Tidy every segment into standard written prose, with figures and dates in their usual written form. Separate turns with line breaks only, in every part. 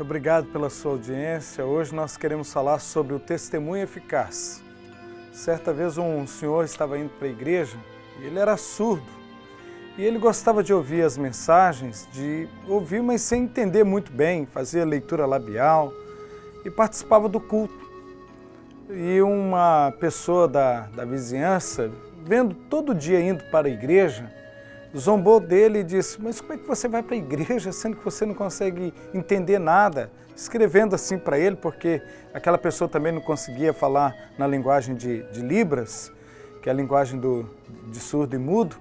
obrigado pela sua audiência. Hoje nós queremos falar sobre o testemunho eficaz. Certa vez um senhor estava indo para a igreja e ele era surdo. E ele gostava de ouvir as mensagens, mas sem entender muito bem, fazia leitura labial e participava do culto. E uma pessoa da vizinhança, vendo todo dia indo para a igreja, zombou dele e disse: mas como é que você vai para a igreja sendo que você não consegue entender nada? Escrevendo assim para ele, porque aquela pessoa também não conseguia falar na linguagem de Libras, que é a linguagem de surdo e mudo.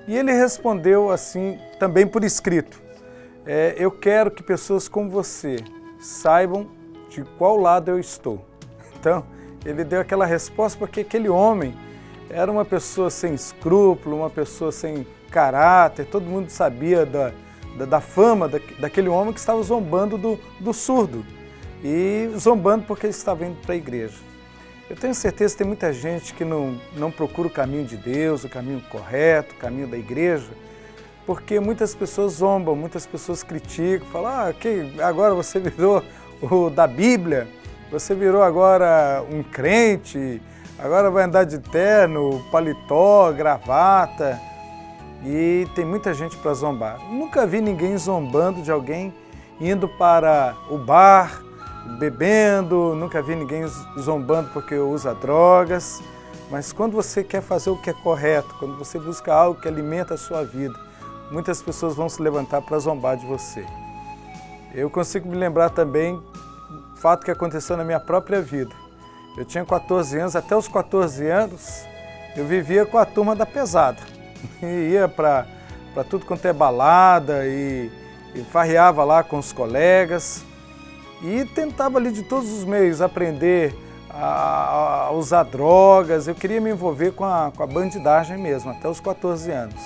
E ele respondeu assim, também por escrito: eu quero que pessoas como você saibam de qual lado eu estou. Então, ele deu aquela resposta porque aquele homem era uma pessoa sem escrúpulo, uma pessoa sem caráter, todo mundo sabia da fama daquele homem que estava zombando do surdo e zombando porque ele estava indo para a igreja. Eu tenho certeza que tem muita gente que não procura o caminho de Deus, o caminho correto, o caminho da igreja, porque muitas pessoas zombam, muitas pessoas criticam, falam: agora você virou o da Bíblia, você virou agora um crente, agora vai andar de terno, paletó, gravata. E tem muita gente para zombar. Nunca vi ninguém zombando de alguém indo para o bar, bebendo, nunca vi ninguém zombando porque usa drogas. Mas quando você quer fazer o que é correto, quando você busca algo que alimenta a sua vida, muitas pessoas vão se levantar para zombar de você. Eu consigo me lembrar também do fato que aconteceu na minha própria vida. Eu tinha 14 anos, até os 14 anos eu vivia com a turma da pesada. E ia para tudo quanto é balada e farreava lá com os colegas e tentava ali de todos os meios aprender a usar drogas. Eu queria me envolver com a bandidagem mesmo, até os 14 anos.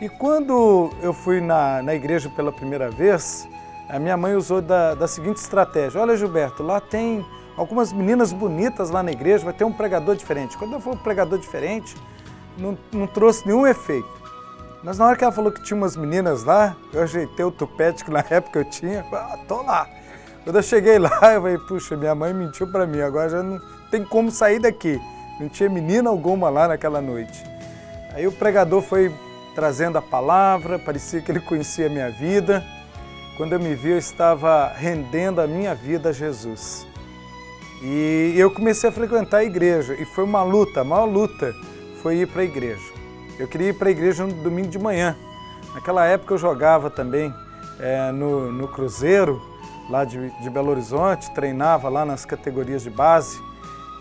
E quando eu fui na igreja pela primeira vez, a minha mãe usou da seguinte estratégia: olha, Gilberto, lá tem algumas meninas bonitas lá na igreja, vai ter um pregador diferente. Quando eu falo pregador diferente, não trouxe nenhum efeito. Mas na hora que ela falou que tinha umas meninas lá, eu ajeitei o tupete que na época eu tinha, tô lá. Quando eu cheguei lá, eu falei: puxa, minha mãe mentiu para mim, agora já não tem como sair daqui. Não tinha menina alguma lá naquela noite. Aí o pregador foi trazendo a palavra, parecia que ele conhecia a minha vida. Quando eu me vi, eu estava rendendo a minha vida a Jesus. E eu comecei a frequentar a igreja, e foi uma luta, a maior luta foi ir para a igreja. Eu queria ir para a igreja no domingo de manhã. Naquela época eu jogava também no Cruzeiro, lá de Belo Horizonte, treinava lá nas categorias de base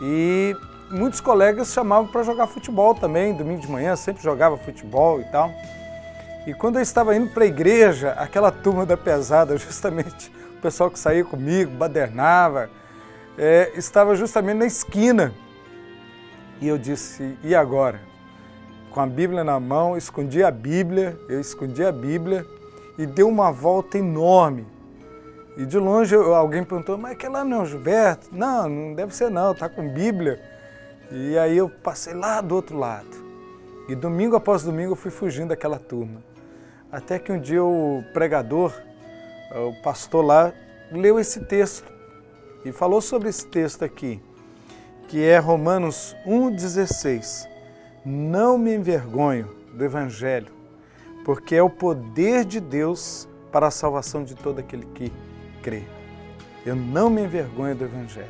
e muitos colegas chamavam para jogar futebol também, domingo de manhã, sempre jogava futebol e tal. E quando eu estava indo para a igreja, aquela turma da pesada, justamente o pessoal que saía comigo, badernava, estava justamente na esquina. E eu disse: e agora? Com a Bíblia na mão, eu escondi a Bíblia e dei uma volta enorme. E de longe alguém perguntou: mas aquele lá não é o Gilberto? Não deve ser não, está com Bíblia. E aí eu passei lá do outro lado. E domingo após domingo eu fui fugindo daquela turma. Até que um dia o pregador, o pastor lá, leu esse texto e falou sobre esse texto aqui, que é Romanos 1,16. Não me envergonho do Evangelho, porque é o poder de Deus para a salvação de todo aquele que crê. Eu não me envergonho do Evangelho.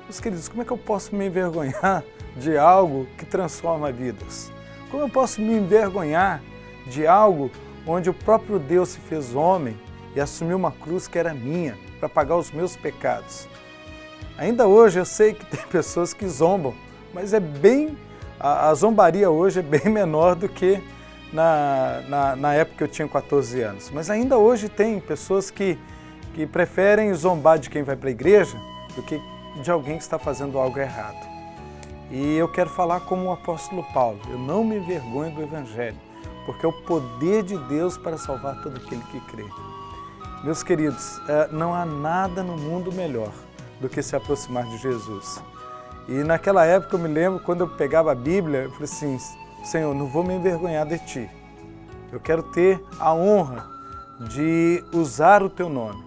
Meus queridos, como é que eu posso me envergonhar de algo que transforma vidas? Como eu posso me envergonhar de algo onde o próprio Deus se fez homem e assumiu uma cruz que era minha, para pagar os meus pecados? Ainda hoje eu sei que tem pessoas que zombam, mas a zombaria hoje é bem menor do que na época que eu tinha 14 anos. Mas ainda hoje tem pessoas que preferem zombar de quem vai para a igreja do que de alguém que está fazendo algo errado. E eu quero falar como o apóstolo Paulo: eu não me envergonho do Evangelho, porque é o poder de Deus para salvar todo aquele que crê. Meus queridos, não há nada no mundo melhor do que se aproximar de Jesus. E naquela época eu me lembro, quando eu pegava a Bíblia, eu falei assim: Senhor, não vou me envergonhar de Ti. Eu quero ter a honra de usar o Teu nome.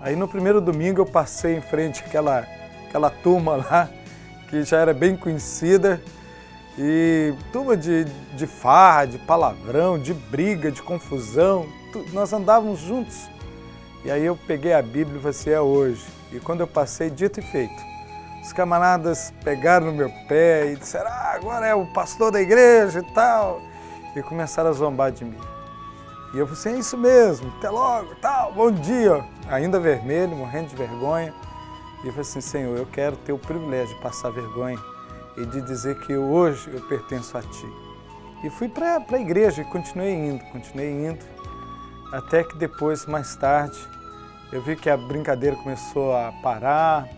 Aí no primeiro domingo eu passei em frente àquela turma lá, que já era bem conhecida, e turma de farra, de palavrão, de briga, de confusão, nós andávamos juntos. E aí eu peguei a Bíblia e falei assim, é hoje. E quando eu passei, dito e feito, os camaradas pegaram no meu pé e disseram, agora é o pastor da igreja e tal, e começaram a zombar de mim. E eu falei assim, é isso mesmo, até logo, tal, bom dia, ainda vermelho, morrendo de vergonha. E eu falei assim, Senhor, eu quero ter o privilégio de passar vergonha e de dizer que hoje eu pertenço a Ti. E fui para a igreja e continuei indo, até que depois, mais tarde, eu vi que a brincadeira começou a parar,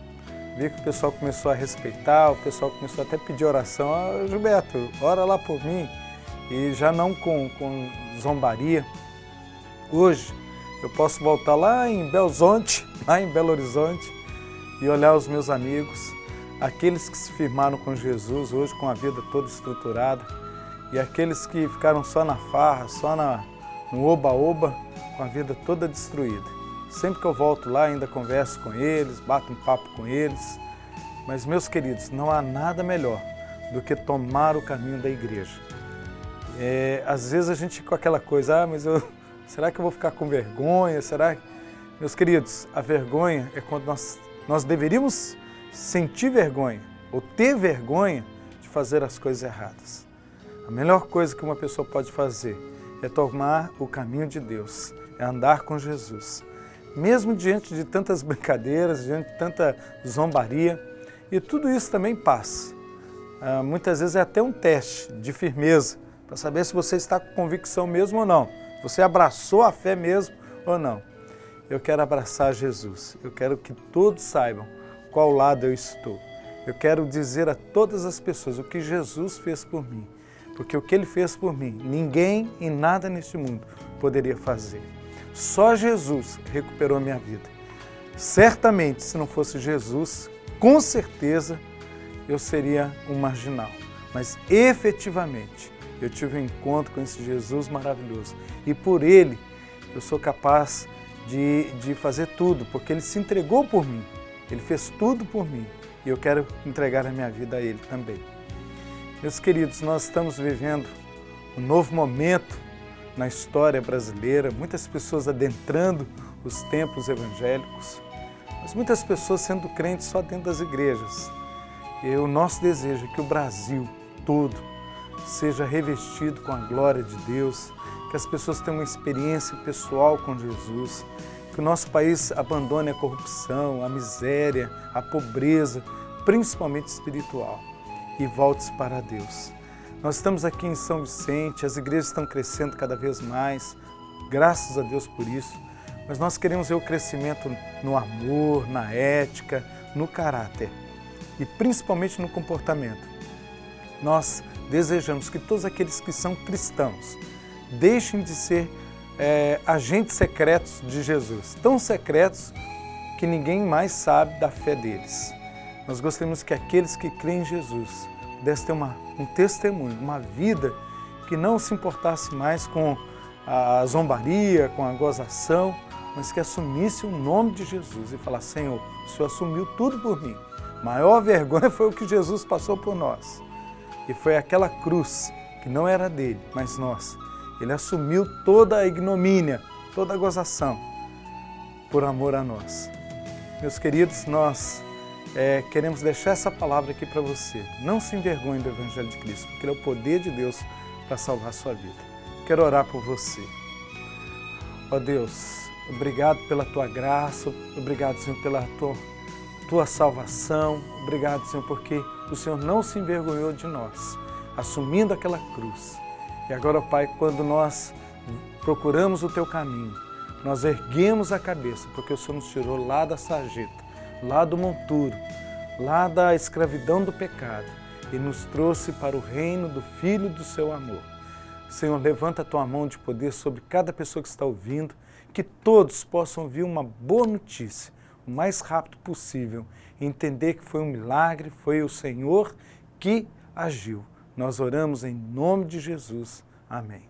vi que o pessoal começou a respeitar, o pessoal começou até a pedir oração, Gilberto, ora lá por mim, e já não com zombaria. Hoje eu posso voltar lá em Belo Horizonte, e olhar os meus amigos, aqueles que se firmaram com Jesus, hoje com a vida toda estruturada, e aqueles que ficaram só na farra, só no oba-oba, com a vida toda destruída. Sempre que eu volto lá, ainda converso com eles, bato um papo com eles. Mas, meus queridos, não há nada melhor do que tomar o caminho da igreja. Às vezes a gente com aquela coisa, será que eu vou ficar com vergonha? Meus queridos, a vergonha é quando nós deveríamos sentir vergonha ou ter vergonha de fazer as coisas erradas. A melhor coisa que uma pessoa pode fazer é tomar o caminho de Deus, é andar com Jesus. Mesmo diante de tantas brincadeiras, diante de tanta zombaria, e tudo isso também passa. Muitas vezes é até um teste de firmeza, para saber se você está com convicção mesmo ou não. Você abraçou a fé mesmo ou não. Eu quero abraçar Jesus, eu quero que todos saibam qual lado eu estou. Eu quero dizer a todas as pessoas o que Jesus fez por mim, porque o que Ele fez por mim, ninguém e nada neste mundo poderia fazer. Só Jesus recuperou minha vida. Certamente, se não fosse Jesus, com certeza eu seria um marginal. Mas efetivamente, eu tive um encontro com esse Jesus maravilhoso. E por Ele, eu sou capaz de fazer tudo, porque Ele se entregou por mim. Ele fez tudo por mim. E eu quero entregar a minha vida a Ele também. Meus queridos, nós estamos vivendo um novo momento na história brasileira, muitas pessoas adentrando os templos evangélicos, mas muitas pessoas sendo crentes só dentro das igrejas. E o nosso desejo é que o Brasil todo seja revestido com a glória de Deus, que as pessoas tenham uma experiência pessoal com Jesus, que o nosso país abandone a corrupção, a miséria, a pobreza, principalmente espiritual, e volte para Deus. Nós estamos aqui em São Vicente, as igrejas estão crescendo cada vez mais, graças a Deus por isso, mas nós queremos ver o crescimento no amor, na ética, no caráter e principalmente no comportamento. Nós desejamos que todos aqueles que são cristãos deixem de ser agentes secretos de Jesus, tão secretos que ninguém mais sabe da fé deles. Nós gostaríamos que aqueles que creem em Jesus pudessem ter um testemunho, uma vida que não se importasse mais com a zombaria, com a gozação, mas que assumisse o nome de Jesus e falasse, Senhor, o Senhor assumiu tudo por mim. Maior vergonha foi o que Jesus passou por nós. E foi aquela cruz que não era dele, mas nossa. Ele assumiu toda a ignomínia, toda a gozação, por amor a nós. Meus queridos, nós queremos deixar essa palavra aqui para você. Não se envergonhe do Evangelho de Cristo, porque ele é o poder de Deus para salvar a sua vida. Quero orar por você. Ó Deus, obrigado pela Tua graça, obrigado, Senhor, pela Tua salvação, obrigado, Senhor, porque o Senhor não se envergonhou de nós, assumindo aquela cruz. E agora, Pai, quando nós procuramos o Teu caminho, nós erguemos a cabeça, porque o Senhor nos tirou lá da sarjeta, lá do monturo, lá da escravidão do pecado e nos trouxe para o reino do Filho do Seu amor. Senhor, levanta a Tua mão de poder sobre cada pessoa que está ouvindo, que todos possam ouvir uma boa notícia, o mais rápido possível, e entender que foi um milagre, foi o Senhor que agiu. Nós oramos em nome de Jesus. Amém.